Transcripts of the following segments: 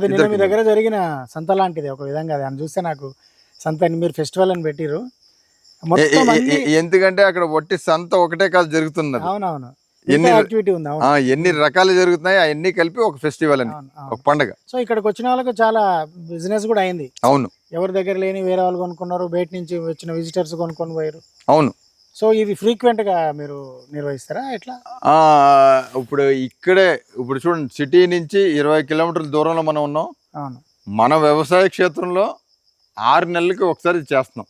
అది నిన్న మీ దగ్గర జరిగిన సంత లాంటిది ఒక విధంగా, అది అని చూస్తే నాకు సంత మీరు ఫెస్టివల్ అని పెట్టిరు మొత్తం ఎందుకంటే అక్కడ ఒట్టి సంత ఒకటే కాదు జరుగుతున్నది. అవునవును, ఎన్ని యాక్టివిటీ ఉంది. ఎన్ని రకాలు జరుగుతున్నాయి అవన్నీ కలిపి ఒక ఫెస్టివల్ అని, ఒక పండగ. సో ఇక్కడికి వచ్చిన వాళ్ళకి చాలా బిజినెస్ కూడా అయింది. అవును, ఎవరి దగ్గర లేని వేరే వాళ్ళు కొనుక్కున్నారు, బయట నుంచి వచ్చిన విజిటర్స్ కొనుక్కొని పోయారు. అవును. సో ఇవి ఫ్రీక్వెంట్ గా మీరు నిర్వహిస్తారా ఎట్లా? ఇప్పుడు ఇక్కడే ఇప్పుడు చూడండి, సిటీ నుంచి 20 కిలోమీటర్ల దూరంలో మనం ఉన్నాం. అవును, మన వ్యవసాయ క్షేత్రంలో 6 నెలలకి ఒకసారి చేస్తున్నాం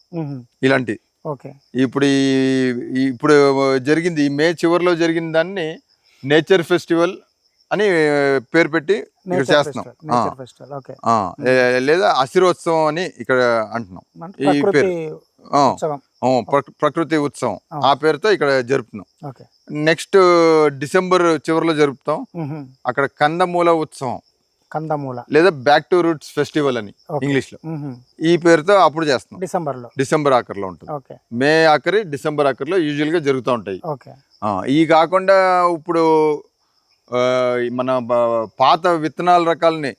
ఇలాంటి. ఓకే, ఇప్పుడు జరిగింది ఈ మే చివరిలో జరిగిన దాన్ని నేచర్ ఫెస్టివల్ అని పేరు పెట్టి ఇక్కడ చేస్తున్నాం. లేదా అసిరోత్సవం అని ఇక్కడ అంటున్నాం. ఈ పేరు ప్రకృతి ఉత్సవం ఆ పేరుతో ఇక్కడ జరుపుతున్నాం. నెక్స్ట్ డిసెంబర్ చివరిలో జరుపుతాం అక్కడ కందమూల ఉత్సవం, కందమూల లేదా బ్యాక్ టు రూట్స్ ఫెస్టివల్ అని ఇంగ్లీష్ లో ఈ పేరుతో అప్పుడు చేస్తున్నాం. డిసెంబర్ ఆఖరిలో ఉంటుంది. మే ఆఖరి డిసెంబర్ ఆఖరిలో యూజువల్ గా జరుగుతూ ఉంటాయి. ఈ కాకుండా ఇప్పుడు మన పాత విత్తనాల రకాలని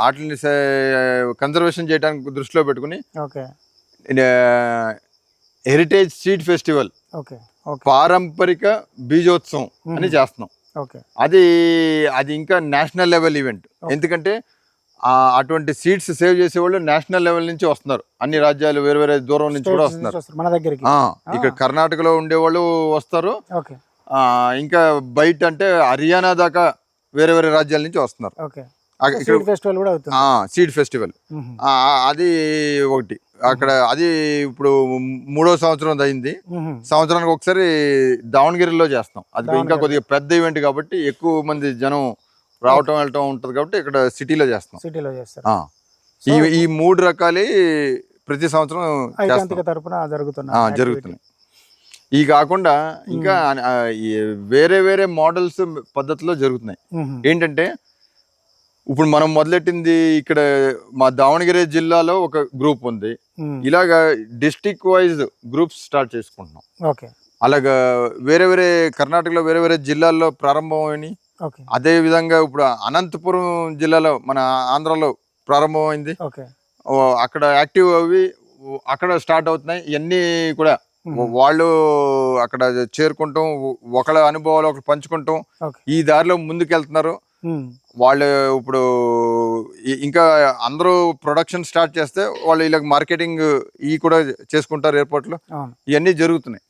వాటిని కన్జర్వేషన్ చేయడానికి దృష్టిలో పెట్టుకుని హెరిటేజ్ సీడ్ ఫెస్టివల్, పారంపరిక బీజోత్సవం అని చేస్తున్నాం. అది ఇంకా నేషనల్ లెవెల్ ఈవెంట్. ఎందుకంటే అటువంటి సీడ్స్ సేవ్ చేసేవాళ్ళు నేషనల్ లెవెల్ నుంచి వస్తున్నారు. అన్ని రాజ్యాలు వేరే వేరే దూరం నుంచి కూడా వస్తున్నారు మన దగ్గరికి. ఇక్కడ కర్ణాటకలో ఉండేవాళ్ళు వస్తారు. ఇంకా బయట అంటే హర్యానా దాకా వేరే వేరే రాజ్యాల నుంచి వస్తున్నారు. సీడ్ ఫెస్టివల్ అది ఒకటి అక్కడ. అది ఇప్పుడు 3వ సంవత్సరం అయింది. సంవత్సరానికి ఒకసారి దావణగిరిలో చేస్తాం. అది ఇంకా కొద్దిగా పెద్ద ఈవెంట్ కాబట్టి ఎక్కువ మంది జనం రావటం వెళ్ళటం ఉంటది కాబట్టి ఇక్కడ సిటీలో చేస్తాం. ఈ 3 రకాలు ప్రతి సంవత్సరం జరుగుతున్నాయి. ఈ కాకుండా ఇంకా వేరే వేరే మోడల్స్ పద్ధతిలో జరుగుతున్నాయి. ఏంటంటే ఇప్పుడు మనం మొదలెట్టింది ఇక్కడ మా దావణగిరి జిల్లాలో ఒక గ్రూప్ ఉంది. ఇలాగా డిస్టిక్ వైజ్ గ్రూప్స్ స్టార్ట్ చేసుకుంటున్నాం. అలాగా వేరే వేరే కర్ణాటకలో వేరే వేరే జిల్లాల్లో ప్రారంభమైనవి. అదే విధంగా ఇప్పుడు అనంతపురం జిల్లాలో మన ఆంధ్రాలో ప్రారంభమైంది. అక్కడ యాక్టివ్ అవి అక్కడ స్టార్ట్ అవుతున్నాయి. ఇవన్నీ కూడా వాళ్ళు అక్కడ చేరుకుంటాం, ఒకళ్ళ అనుభవాలు ఒకరు పంచుకుంటాం, ఈ దారిలో ముందుకెళ్తున్నారు వాళ్ళు. ఇప్పుడు ఇంకా అందరూ ప్రొడక్షన్ స్టార్ట్ చేస్తే వాళ్ళు ఇలా మార్కెటింగ్ కూడా చేసుకుంటారు. ఎయిర్పోర్ట్ లో ఇవన్నీ జరుగుతున్నాయి.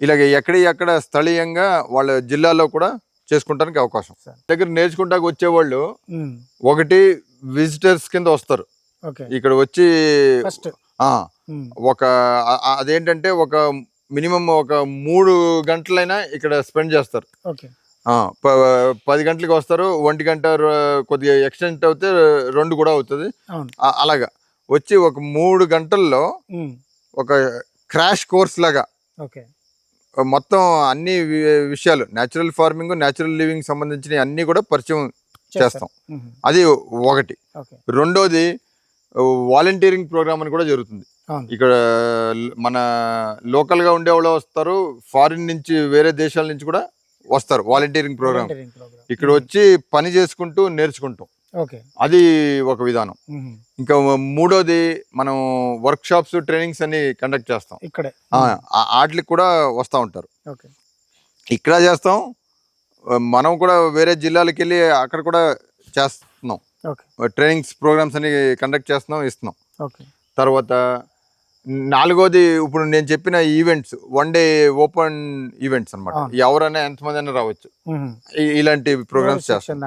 ఇలాగ ఎక్కడ స్థళీయంగా వాళ్ళ జిల్లాలో కూడా చేసుకుంటానికి అవకాశం. దగ్గర నేర్చుకుంటాక వచ్చేవాళ్ళు ఒకటి విజిటర్స్ కింద వస్తారు. ఇక్కడ వచ్చి అదేంటంటే ఒక మినిమం ఒక 3 గంటలైనా ఇక్కడ స్పెండ్ చేస్తారు. 10 గంటలకు వస్తారు, 1 గంట కొద్దిగా ఎక్స్టెండ్ అవుతే 2 కూడా అవుతుంది. అలాగా వచ్చి ఒక 3 గంటల్లో ఒక క్రాష్ కోర్స్ లాగా మొత్తం అన్ని విషయాలు న్యాచురల్ ఫార్మింగ్, న్యాచురల్ లివింగ్ సంబంధించిన అన్ని కూడా పరిచయం చేస్తాం. అది ఒకటి. రెండోది వాలంటీరింగ్ ప్రోగ్రామ్ అని కూడా జరుగుతుంది. ఇక్కడ మన లోకల్ గా ఉండేవాళ్ళు వస్తారు, ఫారిన్ నుంచి వేరే దేశాల నుంచి కూడా వస్తారు. వాలంటీరింగ్ ప్రోగ్రామ్ ఇక్కడ వచ్చి పని చేసుకుంటూ నేర్చుకుంటాం. అది ఒక విధానం. ఇంకా మూడోది మనం వర్క్ షాప్స్, ట్రైనింగ్స్ అన్ని కండక్ట్ చేస్తాం. వాటికి కూడా వస్తూ ఉంటారు. ఇక్కడ చేస్తాం. మనం కూడా వేరే జిల్లాలకు వెళ్ళి అక్కడ కూడా చేస్తున్నాం. ట్రైనింగ్స్ ప్రోగ్రామ్స్ అని కండక్ట్ చేస్తున్నాం, ఇస్తున్నాం. తర్వాత 4వది ఇప్పుడు నేను చెప్పిన ఈవెంట్స్, 1 డే ఓపెన్ ఈవెంట్స్ అన్నమాట. ఎవరైనా ఎంతమంది అయినా రావచ్చు. ఇలాంటి ప్రోగ్రామ్స్ చేస్తాం.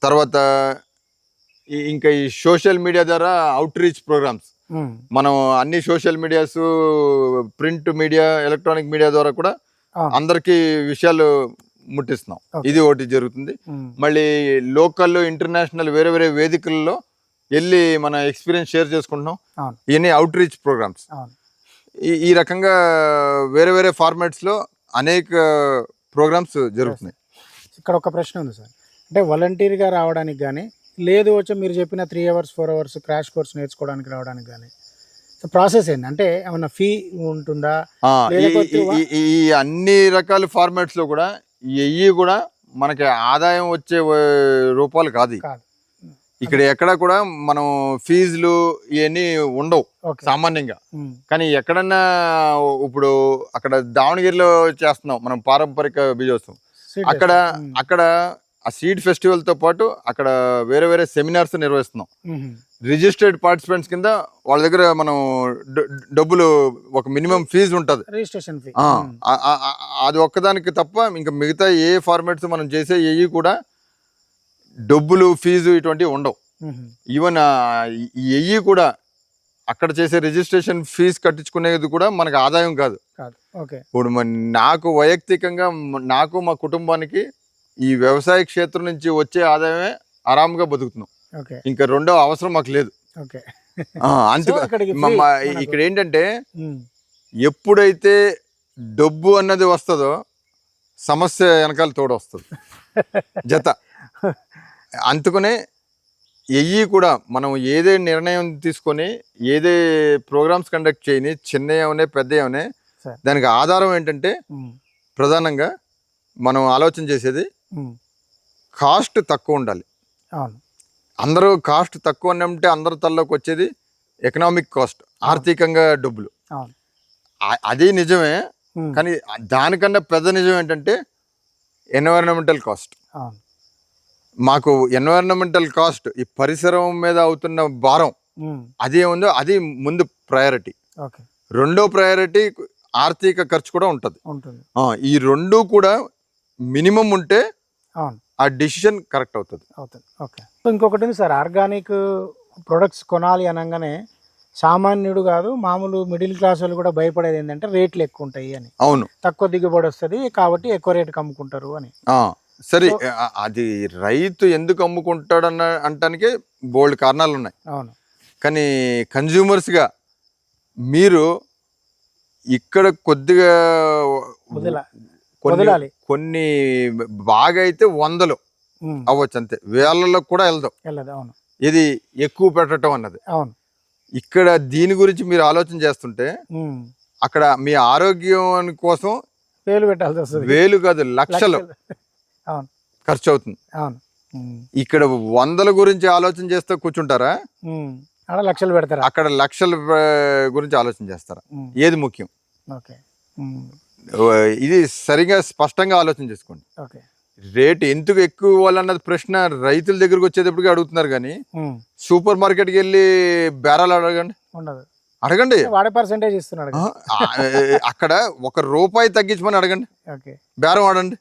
తర్వాత ఇంకా ఈ సోషల్ మీడియా ద్వారా అవుట్ రీచ్ ప్రోగ్రామ్స్ మనం అన్ని social medias, print media, electronic media ద్వారా కూడా అందరికి విషయాలు ముట్టిస్తున్నాం. ఇది ఒకటి జరుగుతుంది. మళ్ళీ లోకల్, ఇంటర్నేషనల్ వేరే వేరే వేదికల్లో వెళ్ళి మన ఎక్స్పీరియన్స్ షేర్ చేసుకుంటున్నాం. ఇవన్నీ అవుట్ రీచ్ ప్రోగ్రామ్స్. ఈ రకంగా వేరే వేరే ఫార్మాట్స్ లో అనేక ప్రోగ్రామ్స్ జరుగుతున్నాయి. ఇక్కడ ఒక ప్రశ్న ఉంది సార్, అంటే వాలంటీర్గా రావడానికి కానీ, లేదు వచ్చి మీరు చెప్పిన 3 hours 4 hours క్రాష్ కోర్స్ నేర్చుకోవడానికి రావడానికి కానీ ప్రాసెస్ ఏంటి? అంటే ఏమన్నా ఫీ ఉంటుందా? ఈ అన్ని రకాల ఫార్మాట్స్ లో కూడా ఇవి కూడా మనకి ఆదాయం వచ్చే రూపాయలు కాదు. కాదు. ఇక్కడ ఎక్కడ కూడా మనం ఫీజులు ఇవన్నీ ఉండవు ఓకే. సామాన్యంగా. కానీ ఎక్కడన్నా ఇప్పుడు అక్కడ దావణగిరిలో చేస్తున్నాం మనం పారంపరిక బీజోత్సవం. అక్కడ ఆ సీడ్ ఫెస్టివల్ తో పాటు అక్కడ వేరే వేరే సెమినార్స్ నిర్వహిస్తున్నాం. రిజిస్టర్డ్ పార్టిసిపెంట్స్ కింద వాళ్ళ దగ్గర మనం డబ్బులు ఒక మినిమం ఫీజు ఉంటుంది, రిజిస్ట్రేషన్ ఫీ. అది ఒక్కదానికి తప్ప ఇంకా మిగతా ఏ ఫార్మాట్స్ మనం చేసే ఏవి కూడా డబ్బులు ఫీజు ఇటువంటివి ఉండవు. ఈవెన్ ఏవి కూడా అక్కడ చేసే రిజిస్ట్రేషన్ ఫీజు కట్టించుకునేది కూడా మనకు ఆదాయం కాదు. ఇప్పుడు నాకు వైయక్తికంగా నాకు మా కుటుంబానికి ఈ వ్యవసాయ క్షేత్రం నుంచి వచ్చే ఆదాయమే ఆరాంగా బతుకుతున్నాం. ఇంకా రెండో అవసరం మాకు లేదు. అందుకు ఇక్కడ ఏంటంటే ఎప్పుడైతే డబ్బు అన్నది వస్తుందో సమస్య వెనకాల తోడు వస్తుంది జత. అందుకనే ఎయ్యి కూడా మనం ఏదే నిర్ణయం తీసుకొని ఏదే ప్రోగ్రామ్స్ కండక్ట్ చేయని చిన్నవనే పెద్దవనే దానికి ఆధారం ఏంటంటే ప్రధానంగా మనం ఆలోచన చేసేది కాస్ట్ తక్కువ ఉండాలి. అందరూ కాస్ట్ తక్కువ అంటే అందరి తల్లోకి వచ్చేది ఎకనామిక్ కాస్ట్, ఆర్థికంగా డబ్బులు. అది నిజమే, కానీ దానికన్నా పెద్ద నిజం ఏంటంటే ఎన్వైరన్మెంటల్ కాస్ట్. మాకు ఎన్వైరన్మెంటల్ కాస్ట్ ఈ పరిసరం మీద అవుతున్న భారం అదే ఉందో అది ముందు ప్రయారిటీ. రెండో ప్రయారిటీ ఆర్థిక ఖర్చు కూడా ఉంటుంది. ఈ రెండు కూడా మినిమం ఉంటే ఆ డిసిషన్ కరెక్ట్ అవుతుంది. ఇంకొకటి ఉంది సార్, ఆర్గానిక్ ప్రొడక్ట్స్ కొనాలి అనగానే సామాన్యుడు కాదు మామూలు మిడిల్ క్లాస్ వాళ్ళు కూడా భయపడేది ఏంటంటే రేట్లు ఎక్కువ ఉంటాయి అని. అవును, తక్కువ దిగుబడి వస్తుంది కాబట్టి ఎక్కువ రేటుకి అమ్ముకుంటారు అని. సరే, అది రైతు ఎందుకు అమ్ముకుంటాడన్న అంటానికి బోల్డ్ కారణాలు ఉన్నాయి. అవును, కానీ కన్జ్యూమర్స్గా మీరు ఇక్కడ కొద్దిగా కొన్ని బాగా అయితే 100 అవ్వచ్చు, అంతే, వేలలో కూడా వెళ్దాం. ఇది ఎక్కువ పెట్టడం అన్నది. ఇక్కడ దీని గురించి మీరు ఆలోచన చేస్తుంటే అక్కడ మీ ఆరోగ్యం కోసం వేలు పెట్టాల్సి వస్తుంది. వేలు కాదు, లక్షలు ఖర్చు అవుతుంది. ఇక్కడ 100 గురించి ఆలోచన చేస్తే కూర్చుంటారా? లక్షలు పెడతారా? అక్కడ లక్షల గురించి ఆలోచన చేస్తారా? ఏది ముఖ్యం? ఇది సరిగా స్పష్టంగా ఆలోచన చేసుకోండి. రేటు ఎందుకు ఎక్కువ ఇవ్వాలన్నది ప్రశ్న రైతుల దగ్గరకు వచ్చేటప్పటికి అడుగుతున్నారు, కానీ సూపర్ మార్కెట్కి వెళ్ళి బేరాలు అడగండి. అక్కడ ₹1 తగ్గించమని అడగండి, బేరం ఆడండి.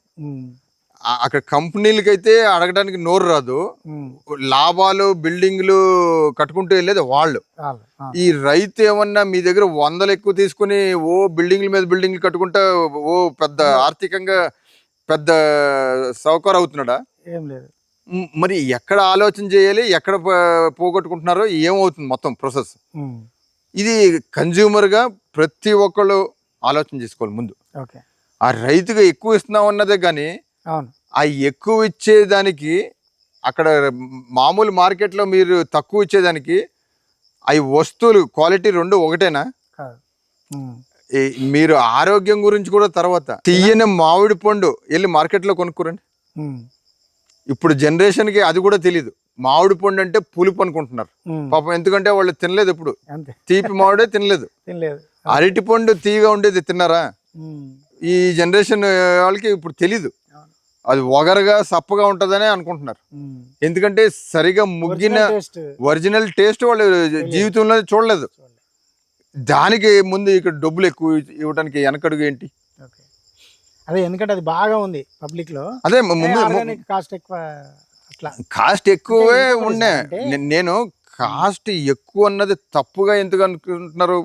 అక్కడ కంపెనీలకి అయితే అడగడానికి నోరు రాదు, లాభాలు బిల్డింగ్లు కట్టుకుంటూ వెళ్ళేది వాళ్ళు. ఈ రైతు ఏమన్నా మీ దగ్గర 100 ఎక్కువ తీసుకుని ఓ బిల్డింగ్ల మీద బిల్డింగ్లు కట్టుకుంటా ఓ పెద్ద ఆర్థికంగా పెద్ద సౌకర్యం అవుతున్నాడా? ఏం లేదు. మరి ఎక్కడ ఆలోచన చేయాలి, ఎక్కడ పోగొట్టుకుంటున్నారో ఏమవుతుంది మొత్తం ప్రాసెస్. ఇది కన్జ్యూమర్ గా ప్రతి ఒక్కళ్ళు ఆలోచన చేసుకోవాలి ముందు. ఆ రైతుగా ఎక్కువ ఇస్తున్నాం అన్నదే కానీ ఆ ఎక్కువ ఇచ్చేదానికి అక్కడ మామూలు మార్కెట్లో మీరు తక్కువ ఇచ్చేదానికి అవి వస్తువులు క్వాలిటీ రెండు ఒకటేనా? మీరు ఆరోగ్యం గురించి కూడా తర్వాత తీయని మామిడి పండు వెళ్ళి మార్కెట్లో కొనుక్కోరండి. ఇప్పుడు జనరేషన్కి అది కూడా తెలీదు. మామిడి పండు అంటే పులుపు అనుకుంటున్నారు పాపం, ఎందుకంటే వాళ్ళు తినలేదు, ఎప్పుడు తీపి మామిడే తినలేదు. అరటి పండు తీగా ఉండేది తిన్నారా? ఈ జనరేషన్ వాళ్ళకి ఇప్పుడు తెలీదు, అది ఒగరగా సప్పగా ఉంటదని అనుకుంటున్నారు. ఎందుకంటే సరిగా ముగ్గిన ఒరిజినల్ టేస్ట్ వాళ్ళు జీవితంలో చూడలేదు. దానికి ముందు ఇక్కడ డబ్బులు ఎక్కువ ఇవ్వడానికి వెనకడుగు ఏంటి? అదే, ఎందుకంటే అది బాగా ఉంది పబ్లిక్ లో. అదే కాస్ట్ ఎక్కువే ఉండే. నేను కాస్ట్ ఎక్కువ అన్నది తప్పుగా ఎందుకు అనుకుంటున్నారు?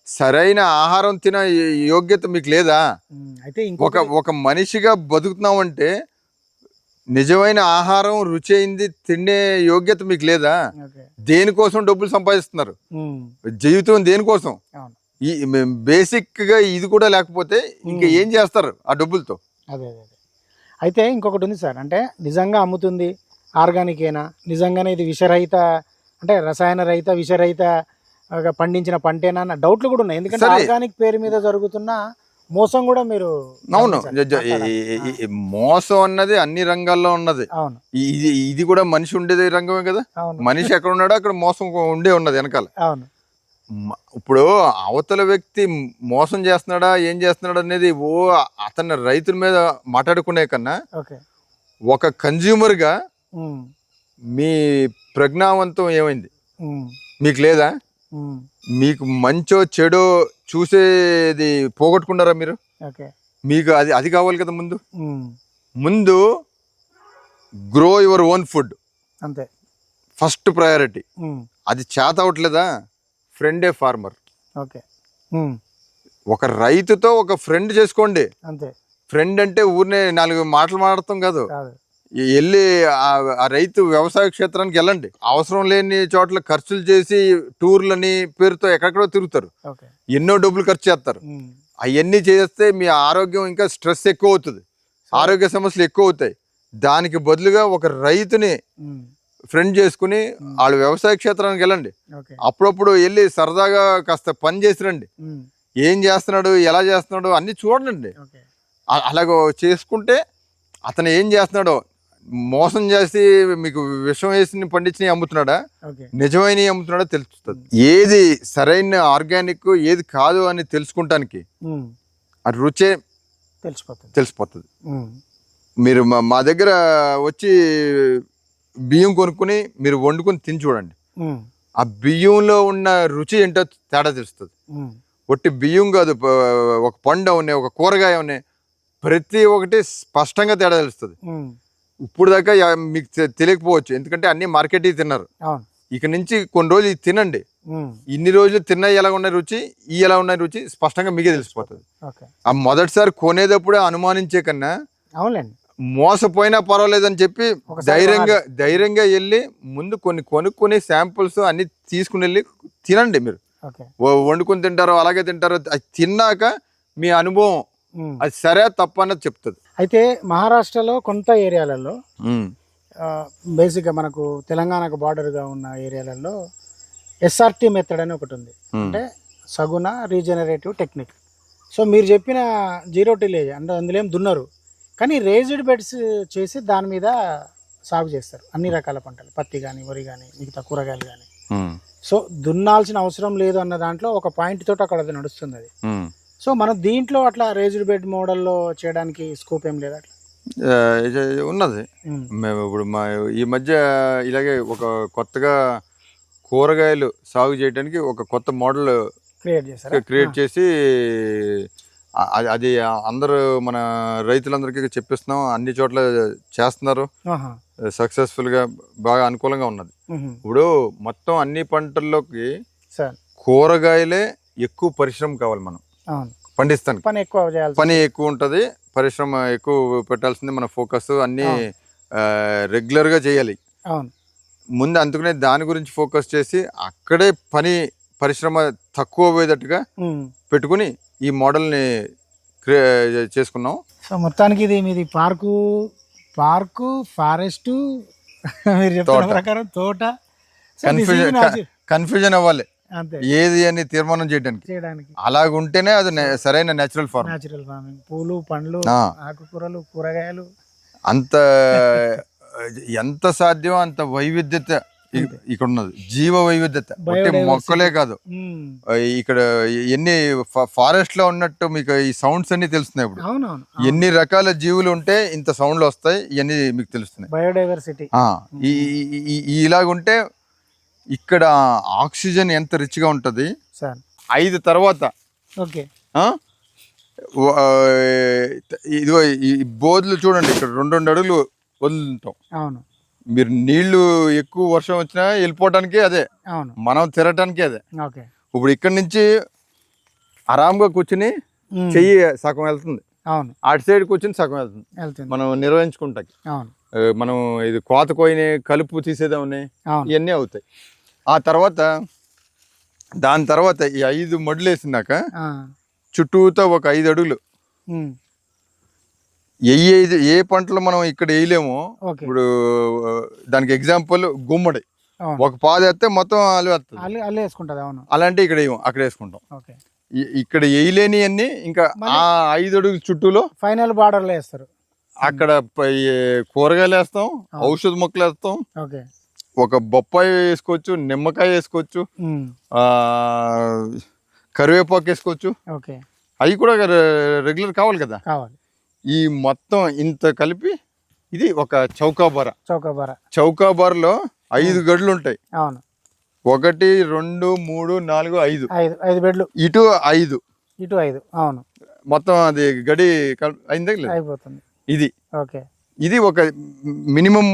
సరైన ఆహారం తిన యోగ్యత మీకు లేదా? ఒక మనిషిగా బతుకుతున్నామంటే నిజమైన ఆహారం రుచి అయింది తినే యోగ్యత మీకు లేదా? దేనికోసం డబ్బులు సంపాదిస్తున్నారు? జీవితం దేనికోసం? ఈ బేసిక్ గా ఇది కూడా లేకపోతే ఇంకా ఏం చేస్తారు ఆ డబ్బులతో? అదే అయితే ఇంకొకటి ఉంది సార్, అంటే నిజంగా అమ్ముతుంది ఆర్గానిక్ ఏనా, నిజంగానే ఇది విషరహిత అంటే రసాయన రహిత విషరహిత పండించిన పంటేనా అన్న డౌట్లు కూడా ఉన్నాయి. ఎందుకంటే ఆర్గానిక్ పేరు మీద జరుగుతున్న మోసం కూడా మీరు అవును. గమనించాలి. ఈ మోసం అన్నది అన్ని రంగాల్లో ఉన్నది. అవును ఇది కూడా మనిషి ఉండేది రంగమే కదా. అవును మనిషి ఎక్కడ ఉన్నాడో అక్కడ మోసం ఉండే ఉన్నది వెనకాల. అవును ఇప్పుడు అవతల వ్యక్తి మోసం చేస్తున్నాడా ఏం చేస్తున్నాడా అనేది అతని రైతుల మీద మాట్లాడుకునే కన్నా ఓకే ఒక కన్జ్యూమర్ గా మీ ప్రజ్ఞావంతం ఏమైంది మీకు లేదా? మీకు మంచో చెడో చూసేది పోగొట్టుకున్నారా మీరు? ఓకే మీకు అది కావాలి కదా. ముందు గ్రో యువర్ ఓన్ ఫుడ్ అంతే ఫస్ట్ ప్రయారిటీ. అది చేత అవట్లేదా? ఫ్రెండే ఫార్మర్. ఓకే ఒక రైతుతో ఒక ఫ్రెండ్ చేసుకోండి. అంతే. ఫ్రెండ్ అంటే ఊరినే 4 మాటలు మాట్లాడతాం కాదు. కాదు. వెళ్ళి ఆ రైతు వ్యవసాయ క్షేత్రానికి వెళ్ళండి. అవసరం లేని చోట్ల ఖర్చులు చేసి టూర్లని పేరుతో ఎక్కడెక్కడో తిరుగుతారు. ఓకే. ఎన్నో డబ్బులు ఖర్చు చేస్తారు. అవన్నీ చేస్తే మీ ఆరోగ్యం ఇంకా స్ట్రెస్ ఎక్కువ అవుతుంది, ఆరోగ్య సమస్యలు ఎక్కువ అవుతాయి. దానికి బదులుగా ఒక రైతుని ఫ్రెండ్ చేసుకుని వాళ్ళ వ్యవసాయ క్షేత్రానికి వెళ్ళండి. అప్పుడప్పుడు వెళ్ళి సరదాగా కాస్త పని చేసి రండి. ఏం చేస్తున్నాడు, ఎలా చేస్తున్నాడు అన్ని చూడండి. అలాగో చేసుకుంటే అతను ఏం చేస్తున్నాడో, మోసం చేసి మీకు విషం వేసి పండించి అమ్ముతున్నాడా, నిజమైన అమ్ముతున్నాడా తెలుస్తుంది. ఏది సరైన ఆర్గానిక్ ఏది కాదు అని తెలుసుకుంటానికి ఆ రుచే తెలిసిపోతుంది. మీరు మా దగ్గర వచ్చి బియ్యం కొనుక్కుని మీరు వండుకొని తిని చూడండి. ఆ బియ్యంలో ఉన్న రుచి ఏంటో తేడా తెలుస్తుంది. ఒట్టి బియ్యం కాదు, ఒక పండు ఉన్నాయి, ఒక కూరగాయ ఉన్నాయి, ప్రతి ఒక్కటి స్పష్టంగా తేడా తెలుస్తుంది. ఇప్పుడు దాకా మీకు తెలియకపోవచ్చు, ఎందుకంటే అన్ని మార్కెట్ తిన్నారు. ఇక నుంచి కొన్ని రోజులు ఇది తినండి. ఇన్ని రోజులు తిన్నాయి ఎలా ఉన్నాయి రుచి, ఎలా ఉన్నాయి రుచి స్పష్టంగా మీకే తెలిసిపోతుంది. ఆ మొదటిసారి కొనేటప్పుడే అనుమానించే కన్నా మోసపోయినా పర్వాలేదని చెప్పి ధైర్యంగా వెళ్ళి ముందు కొన్ని కొనుక్కొని శాంపుల్స్ అన్ని తీసుకుని వెళ్ళి తినండి. మీరు వండుకొని తింటారో అలాగే తింటారో, అది తిన్నాక మీ అనుభవం అది సరే తప్ప అన్నది చెప్తుంది. అయితే మహారాష్ట్రలో కొంత ఏరియాలలో బేసిక్గా మనకు తెలంగాణకు బార్డర్గా ఉన్న ఏరియాలలో ఎస్ఆర్టీ మెథడ్ అని ఒకటి ఉంది, అంటే సగుణ రీజనరేటివ్ టెక్నిక్. సో మీరు చెప్పిన 0 టిలేజ్ అంటే అందులో ఏం దున్నరు, కానీ రేజ్డ్ బెడ్స్ చేసి దాని మీద సాగు చేస్తారు అన్ని రకాల పంటలు, పత్తి కానీ వరి కానీ మిగతా కూరగాయలు కానీ. సో దున్నాల్సిన అవసరం లేదు అన్న దాంట్లో ఒక పాయింట్ తోటి అక్కడ అది నడుస్తుంది అది. సో మనం దీంట్లో అట్లా రేజ్డ్ బెడ్ మోడల్లో చేయడానికి స్కోప్ ఏం లేదా? అట్లా ఉన్నది. మేము ఇప్పుడు ఈ మధ్య ఇలాగే ఒక కొత్తగా కూరగాయలు సాగు చేయడానికి ఒక కొత్త మోడల్ క్రియేట్ చేసి అది అందరూ మన రైతులందరికీ చెప్పిస్తున్నాం. అన్ని చోట్ల చేస్తున్నారు, సక్సెస్ఫుల్ గా బాగా అనుకూలంగా ఉన్నది. ఇప్పుడు మొత్తం అన్ని పంటల్లోకి కూరగాయలే ఎక్కువ పరిశ్రమ కావాలి. మనం పండిస్తానికి పని ఎక్కువ ఉంటది, పరిశ్రమ ఎక్కువ పెట్టాల్సింది. మన ఫోకస్ అన్ని రెగ్యులర్ గా చేయాలి ముందు. అందుకనే దాని గురించి ఫోకస్ చేసి అక్కడే పరిశ్రమ తక్కువ పోయేటట్టుగా పెట్టుకుని ఈ మోడల్ ని చేసుకున్నాం. సో మొత్తానికి ఇది మీది పార్కు ఫారెస్ట్, మీరు చెప్పిన ప్రకారం తోట. కన్ఫ్యూజన్ అవ్వాలి ఏది అని తీర్మానం చేయడానికి. అలాగుంటేనే అది సరైన నేచురల్ ఫార్మింగ్. పూలు పండ్లు ఆకుకూరలు కూరగాయలు అంత ఎంత సాధ్యం అంత వైవిధ్యత ఇక్కడ ఉన్నది. జీవ వైవిధ్యత మొక్కలే కాదు, ఇక్కడ ఎన్ని ఫారెస్ట్ లో ఉన్నట్టు మీకు ఈ సౌండ్స్ అన్ని తెలుస్తున్నాయి. ఇప్పుడు ఎన్ని రకాల జీవులు ఉంటే ఇంత సౌండ్లు వస్తాయి, ఇవన్నీ మీకు తెలుస్తున్నాయి. బయోడైవర్సిటీ ఇలాగుంటే ఇక్కడ ఆక్సిజన్ ఎంత రిచ్ గా ఉంటది. 5 తర్వాత ఇదిగో ఈ బోధులు చూడండి, ఇక్కడ 2 అడుగులు వదులుతాం. మీరు నీళ్లు ఎక్కువ వర్షం వచ్చినా వెళ్ళిపోవటానికి అదే, మనం తిరగటానికి అదే. ఇప్పుడు ఇక్కడ నుంచి ఆరాంగా కూర్చుని చెయ్యి సగం వెళ్తుంది, అటు సైడ్ కూర్చుని సగం వెళ్తుంది. మనం నిర్వహించుకుంటాం. మనం ఇది కోత కోయిని కలుపు తీసేదామని ఇవన్నీ అవుతాయి. ఆ తర్వాత దాని తర్వాత ఈ 5 మడులు వేసినాక చుట్టూతో ఒక 5 అడుగులు ఏ పంటలు మనం ఇక్కడ వేయలేమో. ఇప్పుడు దానికి ఎగ్జాంపుల్ గుమ్మడి, ఒక పాదు వేస్తే మొత్తం అల్లు వేస్తుంది. అలాంటి ఇక్కడ అక్కడ వేసుకుంటాం. ఇక్కడ వేయలేని అన్ని ఇంకా ఆ 5 అడుగుల చుట్టూలో ఫైనల్ బార్డర్ లో వేస్తారు. అక్కడ కూరగాయలు వేస్తాం, ఔషధ మొక్కలు వేస్తాం, ఓకే, ఒక బొప్పాయి వేసుకోవచ్చు, నిమ్మకాయ వేసుకోవచ్చు, కరివేపాకు వేసుకోవచ్చు. ఓకే, అవి కూడా రెగ్యులర్ కావాలి కదా. కావాలి. ఈ మొత్తం ఇంత కలిపి ఇది ఒక చౌకాబార. చౌకాబారలో 5 గడులు ఉంటాయి. అవును, 1 2 3 4 5 5 బెడ్లు, ఇటు 5 ఇటు 5. అవును, మొత్తం అది గడి అయిందా అయిపోతుంది. ఇది ఓకే, ఇది ఒక మినిమం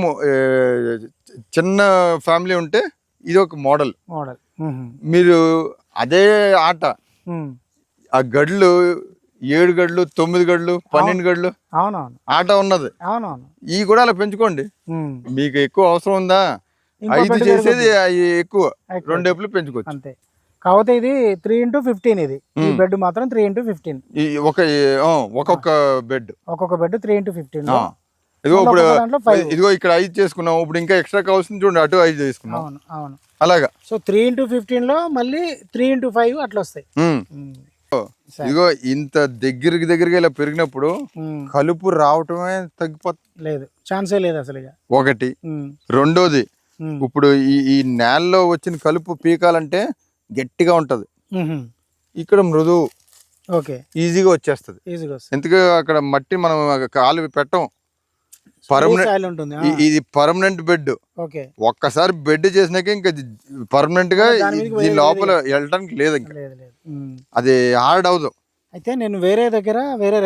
చిన్న ఫ్యామిలీ ఉంటే ఇది ఒక మోడల్. మీరు అదే ఆట ఆ గడ్లు 7 గడ్లు 9 గడ్లు 12 గడ్లు అవునవును ఆట ఉన్నది. అవునవును, ఈ కూడా అలా పెంచుకోండి. మీకు ఎక్కువ అవసరం ఉందా 5 చేసేది ఎక్కువ 2 ఎప్పులు పెంచుకోవచ్చు అంతే. కాకపోతే ఇది 3x15. ఇది ఈ బెడ్ మాత్రం 3x15. ఒక్కొక్క బెడ్ 3x15. ఇదిగో ఇప్పుడు ఇదిగో ఇక్కడ 5 చేసుకున్నాం. ఇప్పుడు ఇంకా ఎక్స్ట్రా కావాల్సింది చూడండి, అటు 5 చేసుకున్నాం. అవును అవును, అలాగా. సో 3x15 లో మళ్ళీ 3x5 అట్లా వస్తాయి. ఇదిగో ఇంత దగ్గరికి ఇలా పెరిగినప్పుడు కలుపు రావటమే తగ్గిపోతుంది. లేదు, ఛాన్సే లేదు అసలు. ఒకటి. రెండోది, ఇప్పుడు ఈ నేలలో వచ్చిన కలుపు పీకాలంటే గట్టిగా ఉంటది. ఇక్కడ మృదువు, ఓకే, ఈజీగా వచ్చేస్తుంది. ఎందుకంటే అక్కడ మట్టి మనం కాలు పెట్టం. ఇది పర్మనెంట్ బెడ్. ఒక్కసారి బెడ్ చేసినాక ఇంకా పర్మనెంట్ గా దీని లోపల వెళ్ళడానికి లేదు. ఇంకా అది హార్డ్ అవదు. అయితే నేను వేరే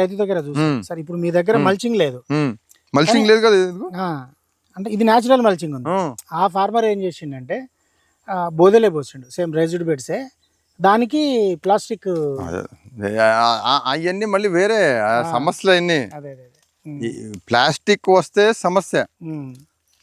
రైతు దగ్గర చూసాను సార్. ఇప్పుడు మీ దగ్గర మల్చింగ్ లేదు. మల్చింగ్ లేదు కదా, అంటే ఇది న్యాచురల్ మల్చింగ్ ఉంది. ఆ ఫార్మర్ ఏం చేసిండంటే బోదెలే పోసిండు, సేమ్ రెజ్డ్ బెడ్సే, దానికి ప్లాస్టిక్ అవన్నీ మళ్ళీ వేరే సమస్యలు. అన్ని ప్లాస్టిక్ వస్తే సమస్య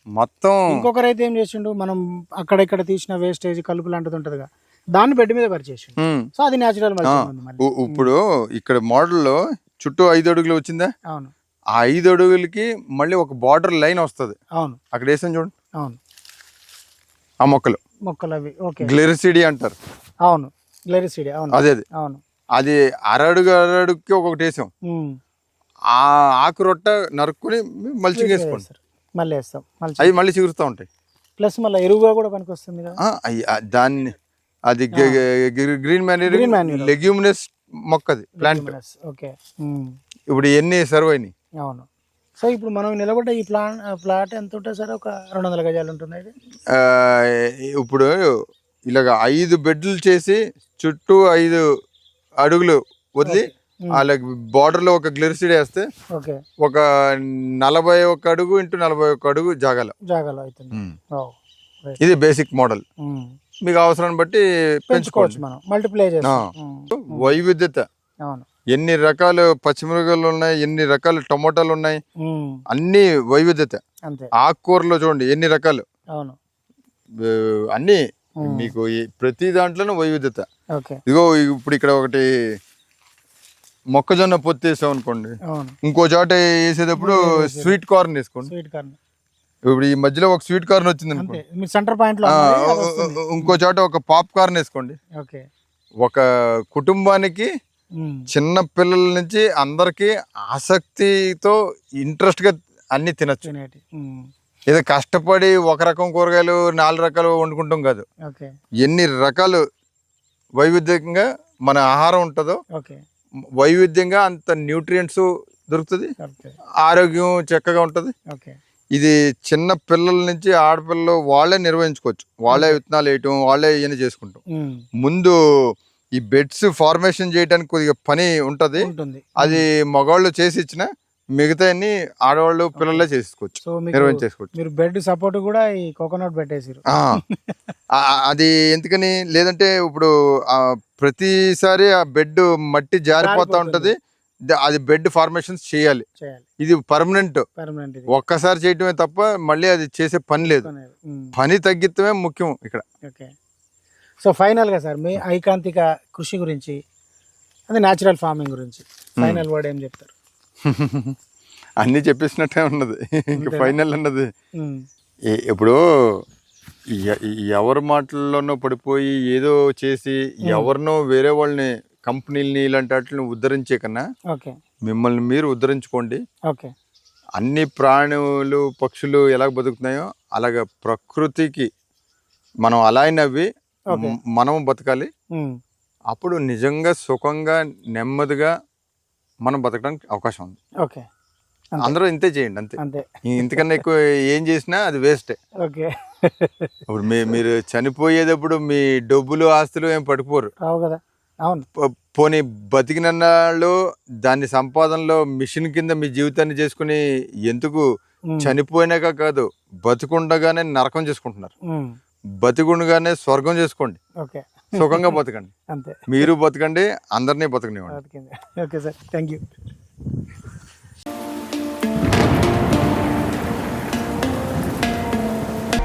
మొత్తం. ఇంకొక రైతు ఏం చేసిండు, మనం అక్కడెక్కడ తీసిన వేస్టేజ్ కలుపు లాంటిది ఉంటదిగా, దాన్ని బెడ్ మీద పరిచేసిండు. సో అది న్యాచురల్ మల్చింగ్. ఇప్పుడు ఇక్కడ మోడల్ లో చుట్టూ 5 అడుగులు వచ్చిందా. అవును, ఆ 5 అడుగులకి మళ్ళీ ఒక బార్డర్ లైన్ వస్తుంది. అవును, అక్కడ వేసాను చూడండి. అవును, ఆ మొక్కలు అవి ఓకే, గ్లిరిసిడి అంటారు. అవును, గ్లిరిసిడి. అవును, అదే అవును, అది అరడుగుకి ఒకటి వేసాం. ఆ ఆకు రొట్ట నరుక్కుని మల్చింగ్ వేసుకోండి. మళ్ళీ వేస్తాం, అవి మళ్ళీ చిగురుతూ ఉంటాయి. ప్లస్ మళ్ళీ ఎరువుగా కూడా పనికి వస్తుంది కదా. దాన్ని అది గ్రీన్ మ్యాన్యూర్ లెగ్యూమినస్ మొక్కది ప్లాంట్. ఓకే, ఇప్పుడు ఎన్ని సర్వ్ అయినాయి. అవును. సో ఇప్పుడు మనం నిలబడ్డ ఈ ప్లాట్ ఎంత ఉంటుంది సార్? ఒక 200 గజాలు ఉంటుంది. ఇప్పుడు ఇలాగ 5 బెడ్లు చేసి చుట్టూ 5 అడుగులు వదిలి అలాగే బార్డర్ లో ఒక గ్లిరిసిడ్ వేస్తే ఒక 41 అడుగు ఇంటూ 41 అడుగు జాగాలో అవుతుంది. ఇది బేసిక్ మోడల్. మీకు అవసరాన్ని బట్టి పెంచుకోవచ్చు మనం, మల్టిప్లై చేస్తాం. వైవిధ్యత, ఎన్ని రకాల పచ్చిమిరపకాయలు ఉన్నాయి, ఎన్ని రకాల టమోటాలు ఉన్నాయి, అన్ని వైవిధ్యత. ఆకుకూరలో చూడండి ఎన్ని రకాలు, అన్ని మీకు ప్రతి దాంట్లోనూ వైవిధ్యత. ఇదిగో ఇప్పుడు ఇక్కడ ఒకటి మొక్కజొన్న పొత్తు వేసాం అనుకోండి, ఇంకో చోట వేసేటప్పుడు స్వీట్ కార్న్ వేసుకోండి. ఇప్పుడు ఈ మధ్యలో ఒక స్వీట్ కార్న్ వచ్చింది అనుకోండి, ఇంకో చోట ఒక పాప్ కార్న్ వేసుకోండి. ఒక కుటుంబానికి చిన్న పిల్లల నుంచి అందరికి ఆసక్తితో ఇంట్రెస్ట్ గా అన్ని తినచ్చు. ఏదో కష్టపడి ఒక రకం కూరగాయలు 4 రకాలు వండుకుంటాం కాదు. ఎన్ని రకాలు వైవిధ్యంగా మన ఆహారం ఉంటుందో వైవిధ్యంగా అంత న్యూట్రియంట్స్ దొరుకుతుంది, ఆరోగ్యం చక్కగా ఉంటది. ఇది చిన్న పిల్లల నుంచి ఆడపిల్లలు వాళ్ళే నిర్వహించుకోవచ్చు. వాళ్ళే విత్తనాలు వేయటం, వాళ్ళే ఇవన్నీ చేసుకుంటాం. ముందు ఈ బెడ్స్ ఫార్మేషన్ చేయడానికి కొద్దిగా పని ఉంటది, అది మగవాళ్ళు చేసి ఇచ్చిన మిగతా అన్ని ఆడవాళ్ళు పిల్లలే చేసుకోవచ్చు, నిర్వహించేసుకోవచ్చు. మీరు బెడ్ సపోర్ట్ కూడా ఈ కోకోనట్ పెట్టేసారు. అది ఎందుకని లేదంటే ఇప్పుడు ప్రతిసారి ఆ బెడ్ మట్టి జారిపోతా ఉంటది, అది బెడ్ ఫార్మేషన్స్ చేయాలి. ఇది పర్మనెంట్, ఒక్కసారి చేయటమే తప్ప మళ్ళీ అది చేసే పని లేదు. పని తగ్గితమే ముఖ్యం ఇక్కడ. సో ఫైనల్ గా సార్ మీ ఐకాంతిక కృషి గురించి, అదే న్యాచురల్ ఫార్మింగ్ గురించి ఫైనల్ వర్డ్ ఏం చెప్తారు? అన్ని చెప్పేసినట్టే ఉన్నది, ఇంకా ఫైనల్ అన్నది. ఇప్పుడు ఎవరి మాటల్లోనో పడిపోయి ఏదో చేసి ఎవరినో వేరే వాళ్ళని కంపెనీలని ఇలాంటి వాటిని ఉద్ధరించే కన్నా ఓకే మిమ్మల్ని మీరు ఉద్ధరించుకోండి. ఓకే అన్ని ప్రాణులు పక్షులు ఎలా బతుకుతున్నాయో అలాగ ప్రకృతికి మనం అలా నవ్వి ఓకే. మనం బతకాలి. ఉమ్, అప్పుడు నిజంగా సుఖంగా నెమ్మదిగా మనం బతకడానికి అవకాశం ఉంది. ఓకే అందరూ ఇంతే చేయండి, అంతే. అంతే. ఇంతకన్నా ఎక్కువ ఏం చేసినా అది వేస్టే. ఓకే ఇప్పుడు మీరు చనిపోయేటప్పుడు మీ డబ్బులు ఆస్తులు ఏం పట్టుకుపోరు. రావు కదా. అవును. పోనీ బతికినన్నాళ్ళు దాన్ని సంపాదనలో మిషన్ కింద మీ జీవితాన్ని చేసుకుని ఎందుకు ఉమ్, చనిపోయినాక కాదు, బతికుండగానే నరకం చేసుకుంటున్నారు. ఉమ్, బతికుండగానే స్వర్గం చేసుకోండి, ఓకే సుఖంగా బతకండి. అంతే. మీరు బతకండి, అందరినీ బతకనివ్వండి. Okay sir, thank you.